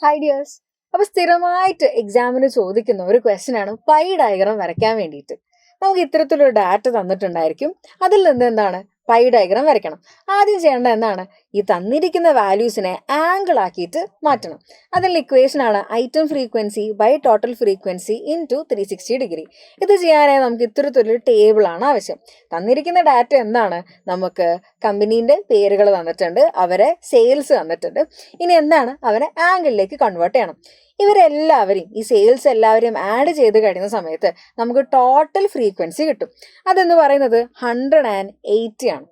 Hi dears. അപ്പോൾ സ്ഥിരമായിട്ട് എക്സാമിന് ചോദിക്കുന്ന ഒരു ക്വസ്റ്റ്യൻ ആണ് പൈ ഡയഗ്രാം വരയ്ക്കാൻ വേണ്ടിയിട്ട്. നമുക്ക് ഇത്തരത്തിലൊരു ഡാറ്റ തന്നിട്ടുണ്ടായിരിക്കും. അതിൽ നിന്ന് എന്താണ് പൈ ഡയഗ്രാം വരയ്ക്കണം. ആദ്യം ചെയ്യേണ്ടത് എന്താണ്, ഈ തന്നിരിക്കുന്ന വാല്യൂസിനെ ആംഗിൾ ആക്കിയിട്ട് മാറ്റണം. അതിൽ ഇക്വേഷൻ ആണ് item frequency by total frequency into 360 degree. ഇത് ചെയ്യാനായി നമുക്ക് ഇത്തരത്തിലൊരു ടേബിളാണ് ആവശ്യം. തന്നിരിക്കുന്ന ഡാറ്റ എന്താണ്, നമുക്ക് കമ്പനീൻ്റെ പേരുകൾ തന്നിട്ടുണ്ട്, അവരെ സെയിൽസ് തന്നിട്ടുണ്ട്. ഇനി എന്താണ്, അവരെ ആംഗിളിലേക്ക് കൺവേർട്ട് ചെയ്യണം. ഇവരെല്ലാവരെയും ഈ സെയിൽസ് എല്ലാവരെയും ആഡ് ചെയ്ത് കഴിയുന്ന സമയത്ത് നമുക്ക് ടോട്ടൽ ഫ്രീക്വൻസി കിട്ടും. അതെന്ന് പറയുന്നത് 180 ആണ്.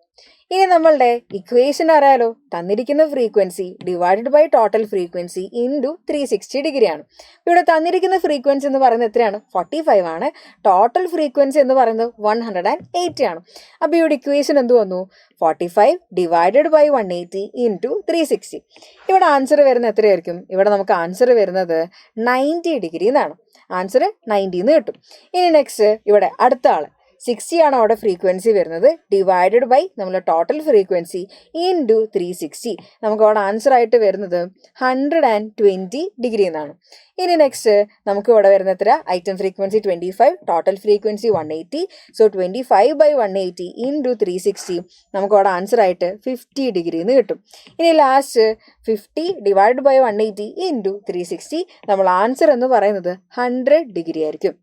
ഇനി നമ്മളുടെ ഇക്വേഷൻ അറിയാലോ, തന്നിരിക്കുന്ന frequency divided by total frequency into 360 degree ആണ്. ഇവിടെ തന്നിരിക്കുന്ന ഫ്രീക്വൻസി എന്ന് പറയുന്നത് എത്രയാണ്, 45 ആണ്. ടോട്ടൽ ഫ്രീക്വൻസി എന്ന് പറയുന്നത് 180 ആണ്. അപ്പോൾ ഇവിടെ ഇക്വേഷൻ എന്ത് വന്നു, 45 ഡിവൈഡഡ് ബൈ 180 ഇൻറ്റു 360. ഇവിടെ ആൻസർ വരുന്നത് എത്രയായിരിക്കും, ഇവിടെ നമുക്ക് ആൻസർ വരുന്നത് 90 ഡിഗ്രി എന്നാണ്. ആൻസർ 90 എന്ന് കിട്ടും. ഇനി നെക്സ്റ്റ് ഇവിടെ അടുത്ത ആൾ 60 ആണ് അവിടെ ഫ്രീക്വൻസി വരുന്നത്, ഡിവൈഡഡ് ബൈ നമ്മൾ ടോട്ടൽ ഫ്രീക്വൻസി ഇൻറ്റു 360. നമുക്ക് അവിടെ ആൻസർ ആയിട്ട് വരുന്നത് 120 ഡിഗ്രി എന്നാണ്. ഇനി നെക്സ്റ്റ് നമുക്ക് ഇവിടെ വരുന്ന എത്ര, item frequency 25, total frequency 180. So 25 by 180 into 360 നമുക്ക് അവിടെ ആൻസർ ആയിട്ട് 50 ഡിഗ്രി എന്ന് കിട്ടും. ഇനി ലാസ്റ്റ് 50 ഡിവൈഡ് ബൈ 180 ഇൻറ്റു 360 നമ്മൾ ആൻസർ എന്ന് പറയുന്നത് 100 ഡിഗ്രി ആയിരിക്കും.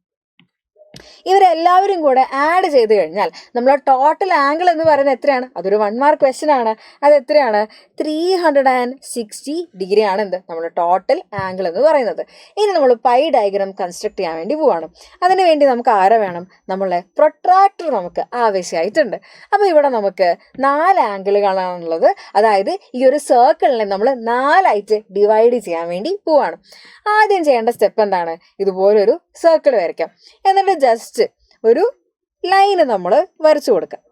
ഇവരെല്ലാവരും കൂടെ ആഡ് ചെയ്ത് കഴിഞ്ഞാൽ നമ്മൾ ടോട്ടൽ ആംഗിൾ എന്ന് പറയുന്നത് എത്രയാണ്, അതൊരു 1 മാർക്ക് ക്വസ്റ്റ്യൻ ആണ്. അത് എത്രയാണ്, 360 ഡിഗ്രി ആണ് എന്ത് നമ്മൾ ടോട്ടൽ ആംഗിൾ എന്ന് പറയുന്നത്. ഇനി നമ്മൾ പൈ ഡയഗ്രാം കൺസ്ട്രക്ട് ചെയ്യാൻ വേണ്ടി പോവാണ്. അതിന് വേണ്ടി നമുക്ക് ആരെ വേണം, നമ്മളെ പ്രൊട്രാക്ടർ നമുക്ക് ആവശ്യമായിട്ടുണ്ട്. അപ്പോൾ ഇവിടെ നമുക്ക് 4 ആംഗിളുകളാണുള്ളത്. അതായത് ഈ ഒരു സർക്കിളിനെ നമ്മൾ 4ആയിട്ട് ഡിവൈഡ് ചെയ്യാൻ വേണ്ടി പോവാണ്. ആദ്യം ചെയ്യേണ്ട സ്റ്റെപ്പ് എന്താണ്, ഇതുപോലൊരു സർക്കിൾ വരയ്ക്കാം. എന്നിട്ട് ജസ്റ്റ് ഒരു ലൈന് നമ്മൾ വരച്ചു കൊടുക്കാം.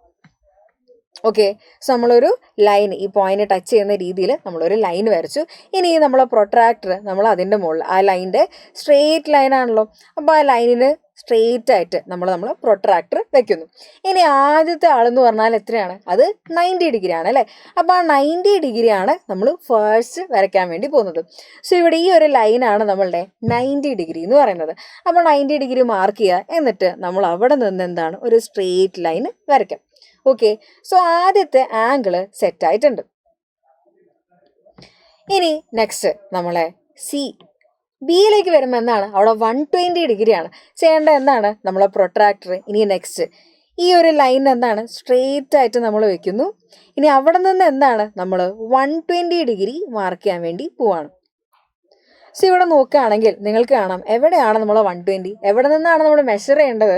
ഓക്കെ, സോ നമ്മളൊരു ലൈൻ ഈ പോയിന്റ് ടച്ച് ചെയ്യുന്ന രീതിയിൽ നമ്മളൊരു ലൈൻ വരച്ചു. ഇനി നമ്മളെ പ്രൊട്രാക്ടർ നമ്മൾ അതിൻ്റെ മുകളിൽ, ആ ലൈനിൻ്റെ സ്ട്രെയിറ്റ് ലൈനാണല്ലോ, അപ്പോൾ ആ ലൈനിന് സ്ട്രെയിറ്റ് ആയിട്ട് നമ്മൾ പ്രൊട്രാക്ടർ വെക്കുന്നു. ഇനി ആദ്യത്തെ ആളെന്ന് പറഞ്ഞാൽ എത്രയാണ്, അത് 90 ഡിഗ്രി ആണ് അല്ലേ. അപ്പോൾ ആ 90 ഡിഗ്രി ആണ് നമ്മൾ ഫസ്റ്റ് വരയ്ക്കാൻ വേണ്ടി പോകുന്നത്. സോ ഇവിടെ ഈ ഒരു ലൈനാണ് നമ്മളുടെ 90 ഡിഗ്രി എന്ന് പറയുന്നത്. അപ്പോൾ 90 ഡിഗ്രി മാർക്ക് ചെയ്യുക, എന്നിട്ട് നമ്മൾ അവിടെ നിന്ന് എന്താണ് ഒരു സ്ട്രെയിറ്റ് ലൈൻ വരയ്ക്കാം. ഓക്കെ, സോ ആദ്യത്തെ ആംഗിള് സെറ്റ് ആയിട്ടുണ്ട്. ഇനി നെക്സ്റ്റ് നമ്മളെ ബിയിലേക്ക് വരുമ്പോൾ എന്താണ്, അവിടെ 120 ഡിഗ്രിയാണ് ചെയ്യേണ്ടത്. എന്താണ്, നമ്മളെ പ്രൊട്രാക്ടർ ഇനി നെക്സ്റ്റ് ഈ ഒരു ലൈൻ എന്താണ് സ്ട്രെയിറ്റ് ആയിട്ട് നമ്മൾ വെക്കുന്നു. ഇനി അവിടെ നിന്ന് എന്താണ് നമ്മൾ 120 ഡിഗ്രി മാർക്ക് ചെയ്യാൻ വേണ്ടി പോവാണ്. സോ ഇവിടെ നോക്കുകയാണെങ്കിൽ നിങ്ങൾക്ക് കാണാം എവിടെയാണ് നമ്മൾ 120, എവിടെ നിന്നാണ് നമ്മൾ മെഷർ ചെയ്യേണ്ടത്,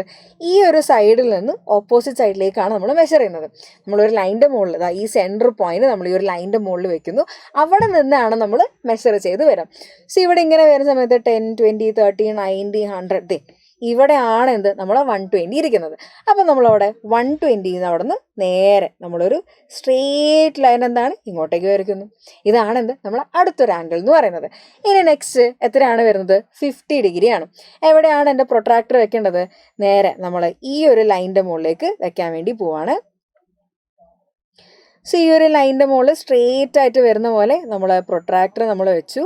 ഈ ഒരു സൈഡിൽ നിന്ന് ഓപ്പോസിറ്റ് സൈഡിലേക്കാണ് നമ്മൾ മെഷർ ചെയ്യുന്നത്. നമ്മളൊരു ലൈനിൻ്റെ മുകളിൽ ഈ സെൻറ്റർ പോയിന്റ് നമ്മൾ ഈ ഒരു ലൈനിൻ്റെ മുകളിൽ വെക്കുന്നു, അവിടെ നിന്നാണ് നമ്മൾ മെഷർ ചെയ്ത് വരാം. സോ ഇവിടെ ഇങ്ങനെ വരുന്ന സമയത്ത് 10, 20, 30, 90, 100 ഇവിടെയാണ് എന്ത് നമ്മൾ 120 ഇരിക്കുന്നത്. അപ്പം നമ്മളവിടെ 120 അവിടെ നിന്ന് നേരെ നമ്മളൊരു സ്ട്രെയിറ്റ് ലൈൻ എന്താണ് ഇങ്ങോട്ടേക്ക് വരയ്ക്കുന്നു. ഇതാണ് എന്ത് നമ്മൾ അടുത്തൊരു ആംഗിൾ എന്ന് പറയുന്നത്. ഇനി നെക്സ്റ്റ് എത്രയാണ് വരുന്നത്, 50 ഡിഗ്രിയാണ്. എവിടെയാണ് എൻ്റെ പ്രൊട്രാക്ടർ വെക്കേണ്ടത്, നേരെ നമ്മൾ ഈ ഒരു ലൈനിൻ്റെ മുകളിലേക്ക് വെക്കാൻ വേണ്ടി പോവാണ്. സോ ഈ ഒരു ലൈനിൻ്റെ മുകളിൽ സ്ട്രെയിറ്റ് ആയിട്ട് വരുന്ന പോലെ നമ്മൾ പ്രൊട്രാക്ടർ നമ്മൾ വെച്ചു.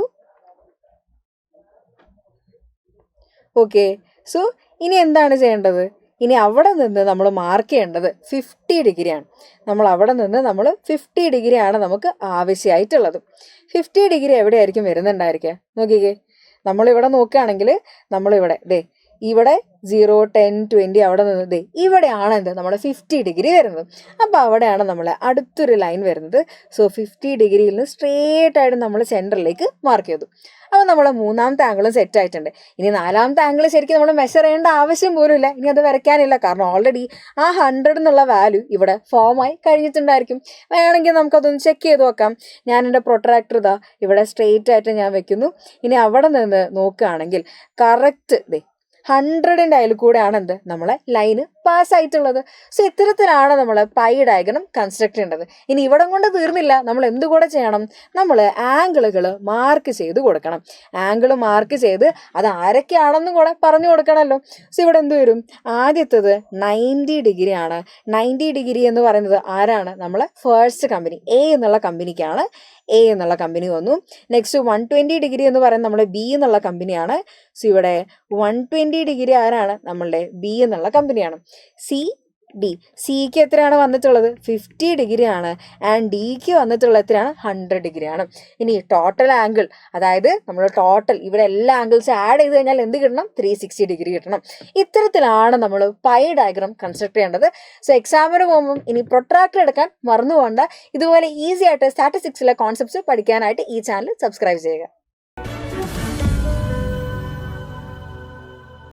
ഓക്കെ, സോ ഇനി എന്താണ് ചെയ്യേണ്ടത്, ഇനി അവിടെ നിന്ന് നമ്മൾ മാർക്ക് ചെയ്യേണ്ടത് 50 ഡിഗ്രിയാണ്. നമ്മൾ അവിടെ നിന്ന് നമ്മൾ 50 ഡിഗ്രിയാണ് നമുക്ക് ആവശ്യമായിട്ടുള്ളത്. 50 ഡിഗ്രി എവിടെയായിരിക്കും വരുന്നുണ്ടായിരിക്കുക, നോക്കിക്കേ. നമ്മളിവിടെ നോക്കുകയാണെങ്കിൽ നമ്മളിവിടെ ഇവിടെ 0, 10, 20 അവിടെ നിന്ന് ഇവിടെയാണ് എന്ത് നമ്മുടെ 50 ഡിഗ്രി വരുന്നത്. അപ്പോൾ അവിടെയാണ് നമ്മളെ അടുത്തൊരു ലൈൻ വരുന്നത്. സോ 50 ഡിഗ്രിയിൽ നിന്ന് സ്ട്രെയിറ്റ് ആയിട്ട് നമ്മൾ സെൻറ്ററിലേക്ക് മാർക്ക് ചെയ്തു. അപ്പോൾ നമ്മളെ 3ാമത്തെ ആംഗിളും സെറ്റ് ആയിട്ടുണ്ട്. ഇനി 4ാമത്തെ ആംഗിൾ ശരിക്കും നമ്മൾ മെഷർ ചെയ്യേണ്ട ആവശ്യം പോലും ഇല്ല, ഇനി അത് വരയ്ക്കാനില്ല. കാരണം ഓൾറെഡി ആ 100 എന്നുള്ള വാല്യൂ ഇവിടെ ഫോമായി കഴിഞ്ഞിട്ടുണ്ടായിരിക്കും. വേണമെങ്കിൽ നമുക്കതൊന്ന് ചെക്ക് ചെയ്ത് നോക്കാം. ഞാൻ എൻ്റെ പ്രൊട്രാക്ടർ ഇവിടെ സ്ട്രെയിറ്റ് ആയിട്ട് ഞാൻ വെക്കുന്നു. ഇനി അവിടെ നിന്ന് നോക്കുകയാണെങ്കിൽ കറക്റ്റ് 100ൻ്റെ അതിൽ കൂടെയാണ് എന്ത് നമ്മളെ ലൈന് പാസ്സായിട്ടുള്ളത്. സോ ഇത്തരത്തിലാണ് നമ്മൾ പൈ ഡയഗ്രാം കൺസ്ട്രക്ട് ചെയ്യേണ്ടത്. ഇനി ഇവിടെ കൊണ്ട് തീർന്നില്ല, നമ്മൾ എന്ത് കൂടെ ചെയ്യണം, നമ്മൾ ആംഗിളുകൾ മാർക്ക് ചെയ്ത് കൊടുക്കണം. ആംഗിൾ മാർക്ക് ചെയ്ത് അത് ആരൊക്കെയാണെന്നും കൂടെ പറഞ്ഞു കൊടുക്കണമല്ലോ. സോ ഇവിടെ എന്ത് വരും, ആദ്യത്തത് 90 ഡിഗ്രിയാണ്. 90 ഡിഗ്രി എന്ന് പറയുന്നത് ആരാണ്, നമ്മളെ ഫസ്റ്റ് കമ്പനി എ എന്നുള്ള കമ്പനിക്കാണ് എ എന്നുള്ള കമ്പനി വന്നു. നെക്സ്റ്റ് 120 ഡിഗ്രി എന്ന് പറയുന്നത് നമ്മുടെ ബി എന്നുള്ള കമ്പനിയാണ്. സോ ഇവിടെ 120 ഡിഗ്രി ആരാണ്? നമ്മളുടെ ബി എന്നുള്ള കമ്പനിയാണ്. സി ഡി, സിക്ക് എത്രയാണ് വന്നിട്ടുള്ളത്? 50 ഡിഗ്രി ആണ്. ആൻഡ് ഡിക്ക് വന്നിട്ടുള്ളത് എത്രയാണ്? 100 ഡിഗ്രി ആണ്. ഇനി ടോട്ടൽ ആംഗിൾ, അതായത് നമ്മൾ ടോട്ടൽ ഇവിടെ എല്ലാ ആംഗിൾസ് ആഡ് ചെയ്ത് കഴിഞ്ഞാൽ എന്ത് കിട്ടണം? 360 ഡിഗ്രി കിട്ടണം. ഇത്തരത്തിലാണ് നമ്മൾ പൈ ഡയഗ്രാം കൺസ്ട്രക്ട് ചെയ്യേണ്ടത്. സോ എക്സാമിന് പോകുമ്പം ഇനി പ്രൊട്രാക്ടർ എടുക്കാൻ മറന്നു പോകണ്ട. ഇതുപോലെ ഈസി ആയിട്ട് സ്റ്റാറ്റിസ്റ്റിക്സിലെ കോൺസെപ്റ്റ്സ് പഠിക്കാനായിട്ട് ഈ ചാനൽ സബ്സ്ക്രൈബ് ചെയ്യുക.